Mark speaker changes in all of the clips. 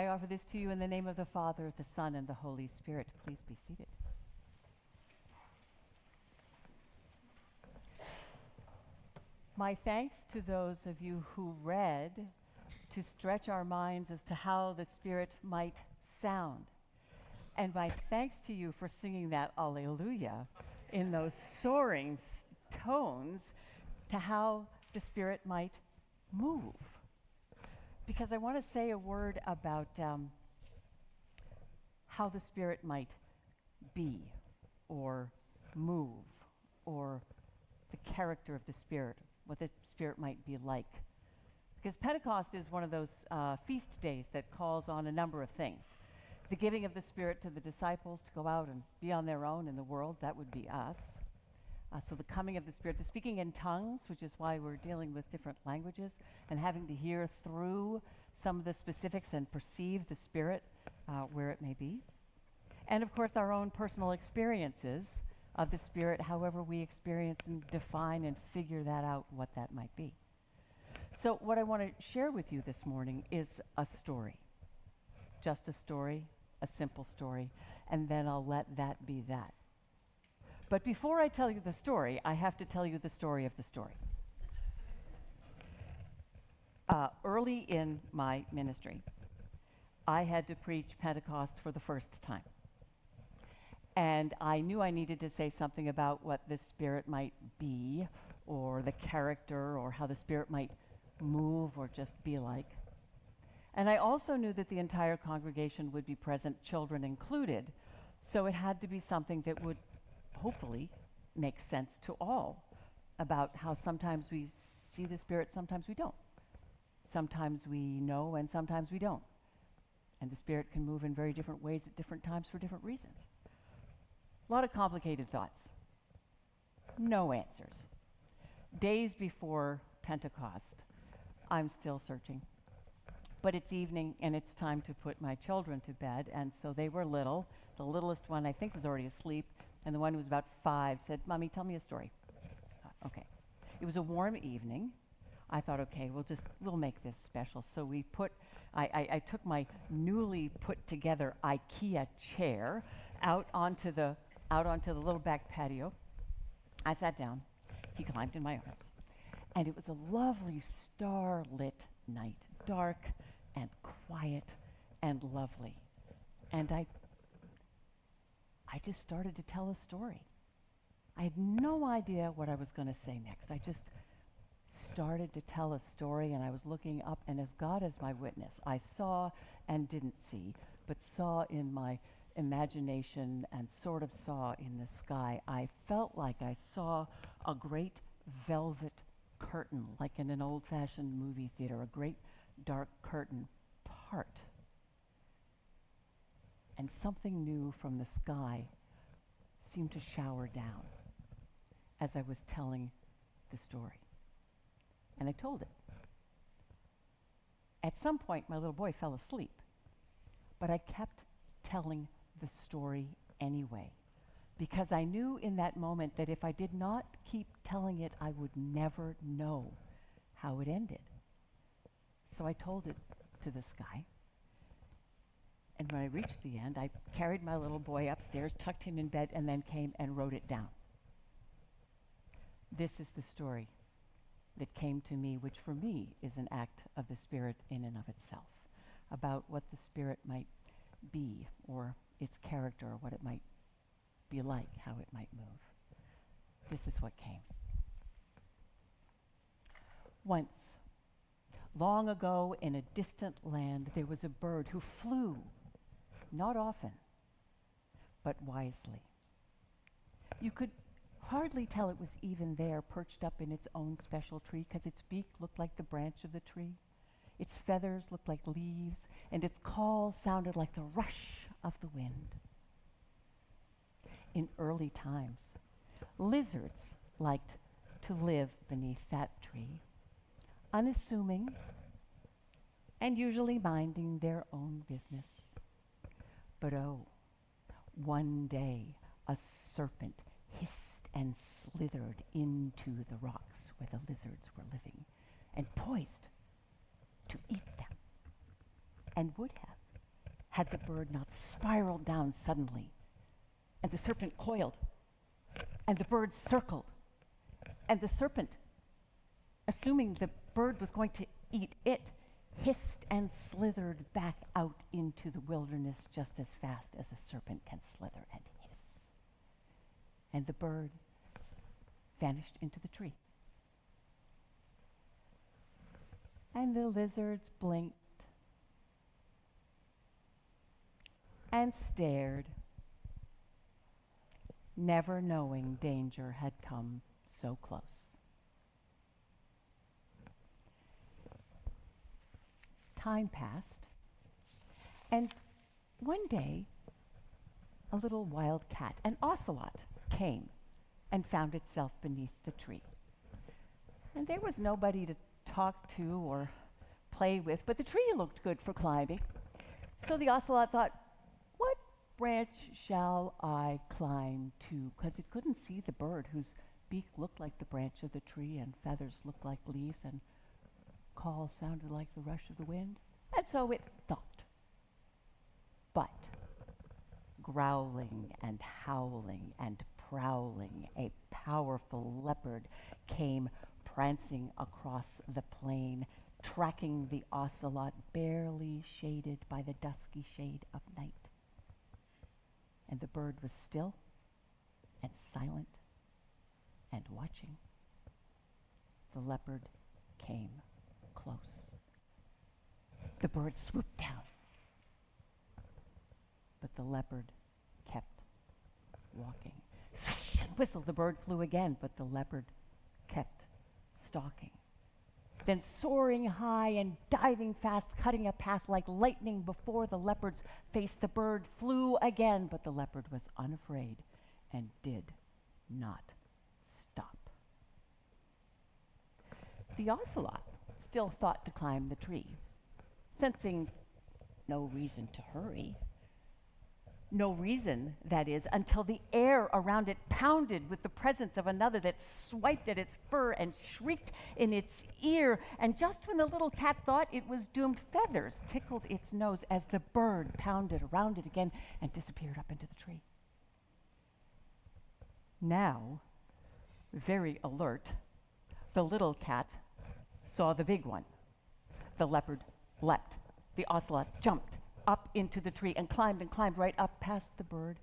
Speaker 1: I offer this to you in the name of the Father, the Son, and the Holy Spirit. Please be seated. My thanks to those of you who read to stretch our minds as to how the Spirit might sound. And my thanks to you for singing that Alleluia in those soaring tones to how the Spirit might move. Because I want to say a word about how the Spirit might be or move, or the character of the Spirit, what the Spirit might be like. Because Pentecost is one of those feast days that calls on a number of things. The giving of the Spirit to the disciples to go out and be on their own in the world, that would be us. So the coming of the Spirit, the speaking in tongues, which is why we're dealing with different languages and having to hear through some of the specifics and perceive the Spirit where it may be. And of course, our own personal experiences of the Spirit, however we experience and define and figure that out, what that might be. So what I want to share with you this morning is a story. Just a story, a simple story, and then I'll let that be that. But before I tell you the story, I have to tell you the story of the story. Early in my ministry, I had to preach Pentecost for the first time. And I knew I needed to say something about what the Spirit might be, or the character, or how the Spirit might move or just be like. And I also knew that the entire congregation would be present, children included, so it had to be something that would hopefully make sense to all about how sometimes we see the Spirit, sometimes we don't. Sometimes we know and sometimes we don't. And the Spirit can move in very different ways at different times for different reasons. A lot of complicated thoughts. No answers. Days before Pentecost, I'm still searching. But it's evening and it's time to put my children to bed, and so they were little. The littlest one I think was already asleep, and the one who was about 5 said, "Mommy, tell me a story." Okay. It was a warm evening. I thought, okay, we'll make this special. So I took my newly put together IKEA chair out onto the little back patio. I sat down. He climbed in my arms. And it was a lovely star-lit night, dark and quiet and lovely. And I just started to tell a story. I had no idea what I was going to say next. I just started to tell a story, and I was looking up, and as God is my witness, I saw and didn't see, but saw in my imagination and sort of saw in the sky. I felt like I saw a great velvet curtain, like in an old-fashioned movie theater, a great dark curtain part. And something new from the sky seemed to shower down as I was telling the story. And I told it. At some point, my little boy fell asleep, but I kept telling the story anyway, because I knew in that moment that if I did not keep telling it, I would never know how it ended. So I told it to the sky. And when I reached the end, I carried my little boy upstairs, tucked him in bed, and then came and wrote it down. This is the story that came to me, which for me is an act of the Spirit in and of itself, about what the Spirit might be, or its character, or what it might be like, how it might move. This is what came. Once, long ago in a distant land, there was a bird who flew, not often, but wisely. You could hardly tell it was even there, perched up in its own special tree, because its beak looked like the branch of the tree, its feathers looked like leaves, and its call sounded like the rush of the wind. In early times, lizards liked to live beneath that tree, unassuming and usually minding their own business. But oh, one day a serpent hissed and slithered into the rocks where the lizards were living and poised to eat them, and would have had the bird not spiraled down suddenly, and the serpent coiled, and the bird circled, and the serpent, assuming the bird was going to eat it, hissed and slithered back out into the wilderness just as fast as a serpent can slither and hiss. And the bird vanished into the tree. And the lizards blinked and stared, never knowing danger had come so close. Time passed, and one day a little wild cat, an ocelot, came and found itself beneath the tree. And there was nobody to talk to or play with, but the tree looked good for climbing. So the ocelot thought, what branch shall I climb to? Because it couldn't see the bird whose beak looked like the branch of the tree and feathers looked like leaves and call sounded like the rush of the wind. And so it thought. But growling and howling and prowling, a powerful leopard came prancing across the plain, tracking the ocelot barely shaded by the dusky shade of night. And the bird was still and silent and watching. The leopard came close. The bird swooped down, but the leopard kept walking. Swish and whistle, the bird flew again, but the leopard kept stalking. Then soaring high and diving fast, cutting a path like lightning before the leopard's face, the bird flew again, but the leopard was unafraid and did not stop. The ocelot still thought to climb the tree, sensing no reason to hurry. No reason, that is, until the air around it pounded with the presence of another that swiped at its fur and shrieked in its ear. And just when the little cat thought it was doomed, feathers tickled its nose as the bird pounded around it again and disappeared up into the tree. Now, very alert, the little cat saw the big one. The leopard leapt. The ocelot jumped up into the tree and climbed right up past the bird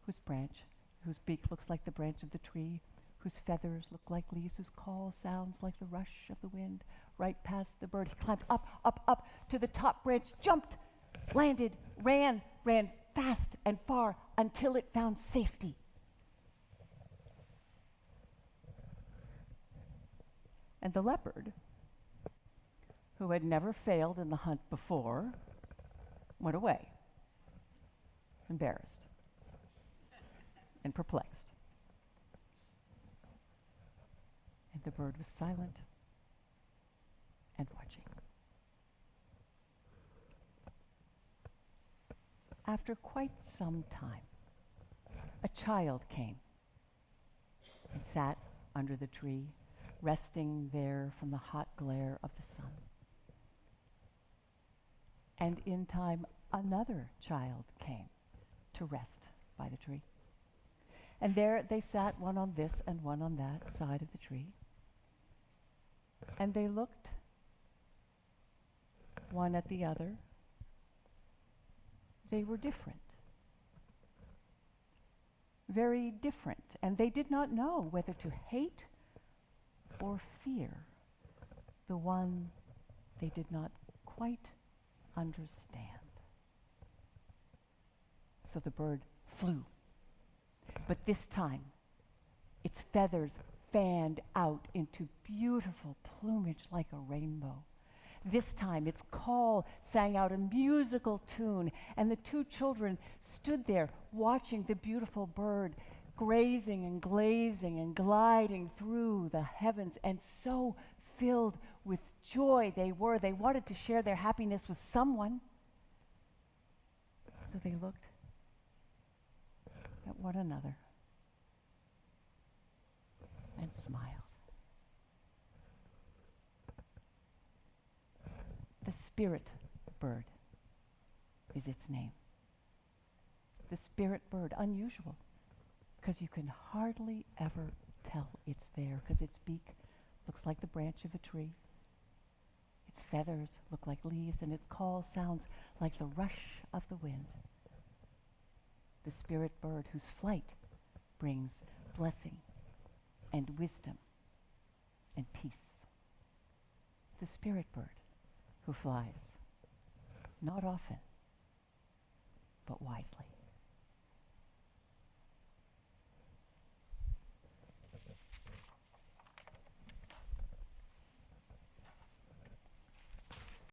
Speaker 1: whose beak looks like the branch of the tree, whose feathers look like leaves, whose call sounds like the rush of the wind, right past the bird. He climbed up to the top branch, jumped, landed, ran fast and far until it found safety. And the leopard, who had never failed in the hunt before, went away, embarrassed and perplexed. And the bird was silent and watching. After quite some time, a child came and sat under the tree, resting there from the hot glare of the sun. And in time, another child came to rest by the tree. And there they sat, one on this and one on that side of the tree. And they looked one at the other. They were different. Very different. And they did not know whether to hate or fear the one they did not quite understand. So the bird flew, but this time its feathers fanned out into beautiful plumage like a rainbow. This time its call sang out a musical tune, and the two children stood there watching the beautiful bird grazing and glazing and gliding through the heavens, and so filled with joy they were. They wanted to share their happiness with someone. So they looked at one another and smiled. The spirit bird is its name. the spirit bird, unusual, because you can hardly ever tell it's there, because its beak looks like the branch of a tree. Its feathers look like leaves, and its call sounds like the rush of the wind. The spirit bird whose flight brings blessing and wisdom and peace. The spirit bird who flies, not often, but wisely.